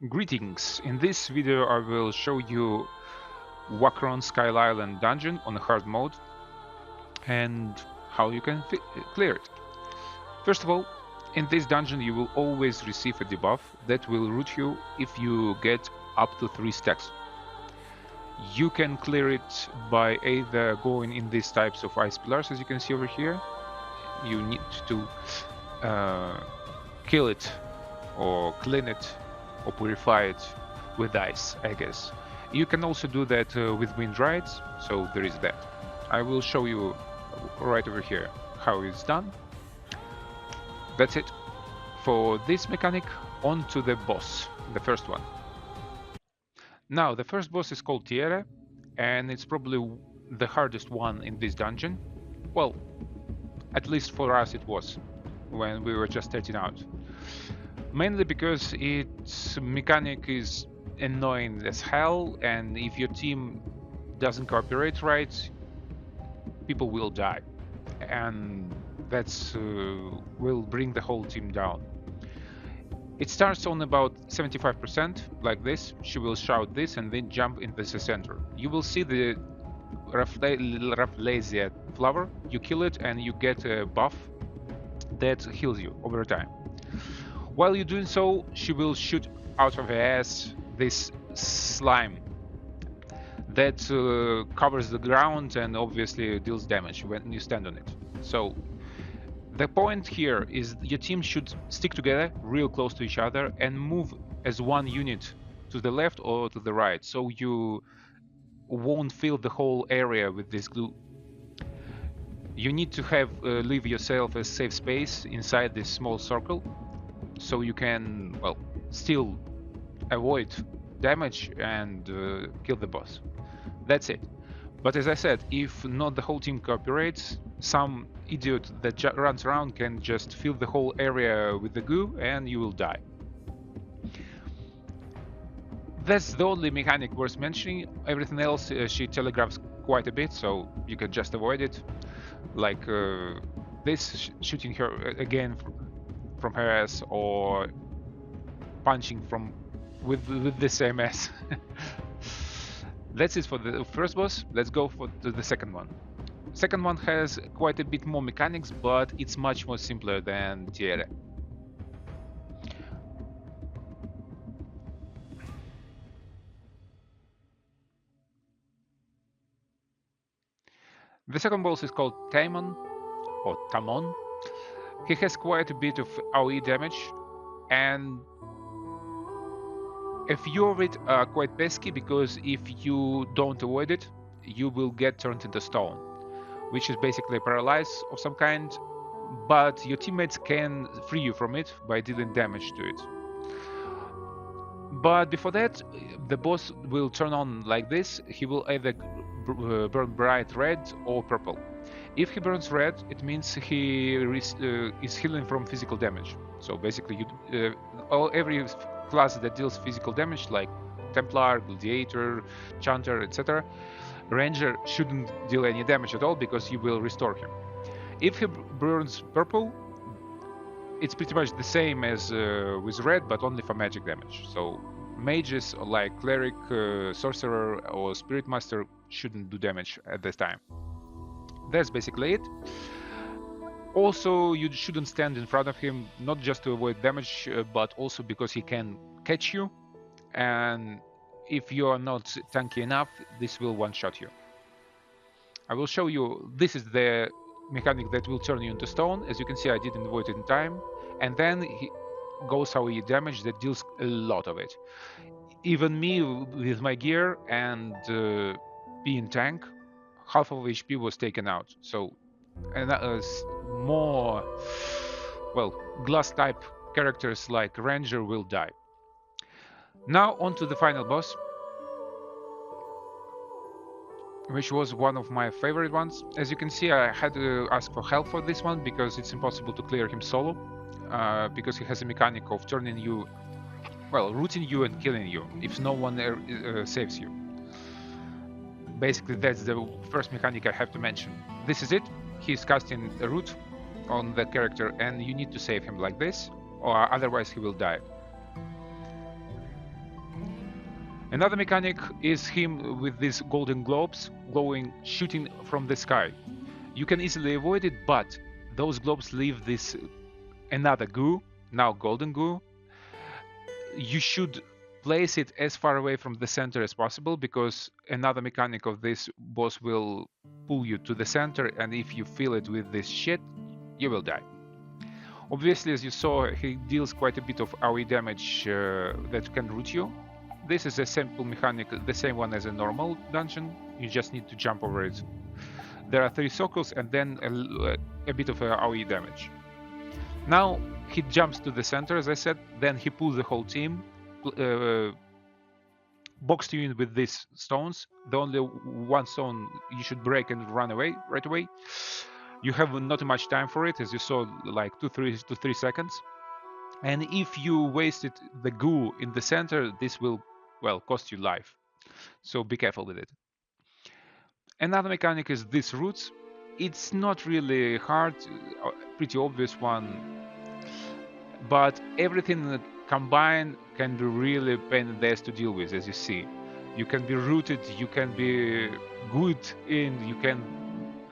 Greetings! In this video I will show you Vakron Sky Island dungeon on hard mode and how you can clear it. First of all, in this dungeon you will always receive a debuff that will root you if you get up to 3 stacks. You can clear it by either going in these types of ice pillars, as you can see over here. You need to kill it or clean it or purify it with ice, I guess. You can also do that with wind rides, so there is that. I will show you right over here how it's done. That's it. For this mechanic, on to the boss, the first one. Now, the first boss is called Tiere, and it's probably the hardest one in this dungeon. Well, at least for us it was, when we were just starting out. Mainly because its mechanic is annoying as hell, and if your team doesn't cooperate right, people will die, and that's will bring the whole team down. It starts on about 75%, like this. She will shout this and then jump into the center. You will see the Rafflesia flower. You kill it and you get a buff that heals you over time. While you're doing so, she will shoot out of her ass this slime that covers the ground and obviously deals damage when you stand on it. So the point here is your team should stick together real close to each other and move as one unit to the left or to the right, so you won't fill the whole area with this glue. You need to have leave yourself a safe space inside this small circle, so you can, well, still avoid damage and kill the boss. That's it. But as I said, if not the whole team cooperates, some idiot that runs around can just fill the whole area with the goo and you will die. That's the only mechanic worth mentioning. Everything else she telegraphs quite a bit, so you can just avoid it. Like this, shooting her again from her ass, or punching from with the same ass. That's it for the first boss. Let's go for the second one. Second one has quite a bit more mechanics, but it's much more simpler than Tiere. The second boss is called Tamon, or Tamon. He has quite a bit of AoE damage, and a few of it are quite pesky, because if you don't avoid it, you will get turned into stone, which is basically a paralyze of some kind, but your teammates can free you from it by dealing damage to it. But before that, the boss will turn on like this. He will either burn bright red or purple. If he burns red, it means he is healing from physical damage. So basically, every class that deals physical damage, like Templar, Gladiator, Chanter, etc., Ranger shouldn't deal any damage at all, because you will restore him. If he burns purple, it's pretty much the same as with red, but only for magic damage. So mages like Cleric, Sorcerer, or Spirit Master shouldn't do damage at this time. That's basically it. Also, you shouldn't stand in front of him, not just to avoid damage, but also because he can catch you, and if you are not tanky enough, this will one-shot you. I will show you, this is the mechanic that will turn you into stone. As you can see, I didn't avoid it in time, and then he goes AoE damage that deals a lot of it. Even me, with my gear and being tank, half of HP was taken out. So, and more, well, glass type characters like Ranger will die. Now on to the final boss, which was one of my favorite ones. As you can see, I had to ask for help for this one, because it's impossible to clear him solo, because he has a mechanic of turning you, well, rooting you and killing you if no one saves you. Basically, that's the first mechanic I have to mention. This is it. He's casting a root on the character, and you need to save him like this, or otherwise he will die. Another mechanic is him with these golden globes glowing, shooting from the sky. You can easily avoid it, but those globes leave this another goo, now golden goo. You should place it as far away from the center as possible, because another mechanic of this boss will pull you to the center, and if you fill it with this shit, you will die. Obviously, as you saw, he deals quite a bit of AoE damage that can root you. This is a simple mechanic, the same one as a normal dungeon. You just need to jump over it. There are 3 circles and then a bit of AoE damage. Now he jumps to the center, as I said, then he pulls the whole team, boxed you in with these stones. The only one stone you should break and run away right away. You have not much time for it, as you saw, like 2-3 seconds. And if you wasted the goo in the center, this will, well, cost you life. So be careful with it. Another mechanic is these roots. It's not really hard, pretty obvious one, but everything combined can be really pain in the ass to deal with, as you see. You can be rooted, you can be good in, you can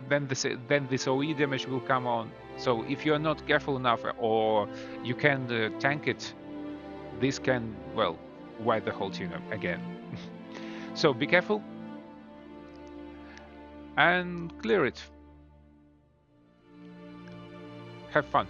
then this OE damage will come on. So if you are not careful enough, or you can tank it, this can, well, wipe the whole team again. So be careful and clear it. Have fun.